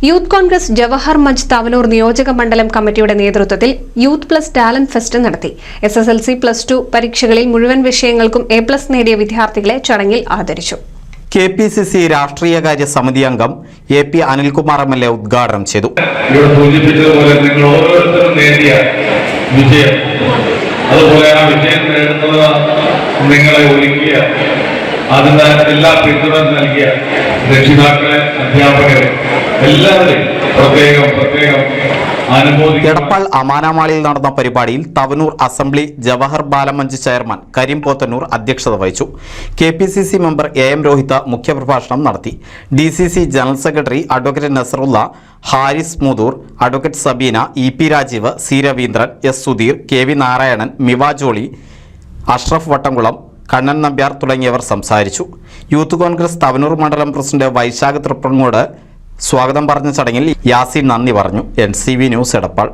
Youth Congress Jawahar Munch Thavanur നിയോജക മണ്ഡലം കമ്മിറ്റിയുടെ നേതൃത്വത്തിൽ യൂത്ത് പ്ലസ് ടാലന്റ് ഫെസ്റ്റ് നടത്തി. SSLC +2 പരീക്ഷകളിൽ മുഴുവൻ വിഷയങ്ങൾക്കും A+ നേടിയ വിദ്യാർത്ഥികളെ ചടങ്ങിൽ ആദരിച്ചു. KPCC രാഷ്ട്രീയകാര്യ സമിതി അംഗം AP അനിൽകുമാർ MLA ഉദ്ഘാടനം ചെയ്തു. നിങ്ങളെ ഒരുക്കിയ അതിന് എല്ലാ പിന്തുണ നൽകിയ രക്ഷിതാക്കളെ, അധ്യാപകരെ എല്ലാവരെയും പ്രത്യേകം അനുമോദിക്കുന്നു. എടപ്പാൾ അമാനാമാളിൽ നടന്ന പരിപാടിയിൽ തവനൂർ അസംബ്ലി ജവഹർ ബാലമഞ്ച് ചെയർമാൻ കരീം പോത്തന്നൂർ അധ്യക്ഷത വഹിച്ചു. KPCC മെമ്പർ AM രോഹിത് മുഖ്യപ്രഭാഷണം നടത്തി. DCC general secretary advocate Nasarulla, Haris Muthur, advocate Sabina, EP Rajeev, C Raveendran, S Sudheer, KV Narayanan, Miva Jolly, Ashraf Vattamkulam, Kannan Nambiar തുടങ്ങിയവർ സംസാരിച്ചു. യൂത്ത് കോൺഗ്രസ് തവനൂർ മണ്ഡലം പ്രസിഡന്റ് വൈശാഖ് തൃപ്രങ്ങോട് സ്വാഗതം പറഞ്ഞ ചടങ്ങിൽ യാസീൻ നന്ദി പറഞ്ഞു. NCV news Edappal.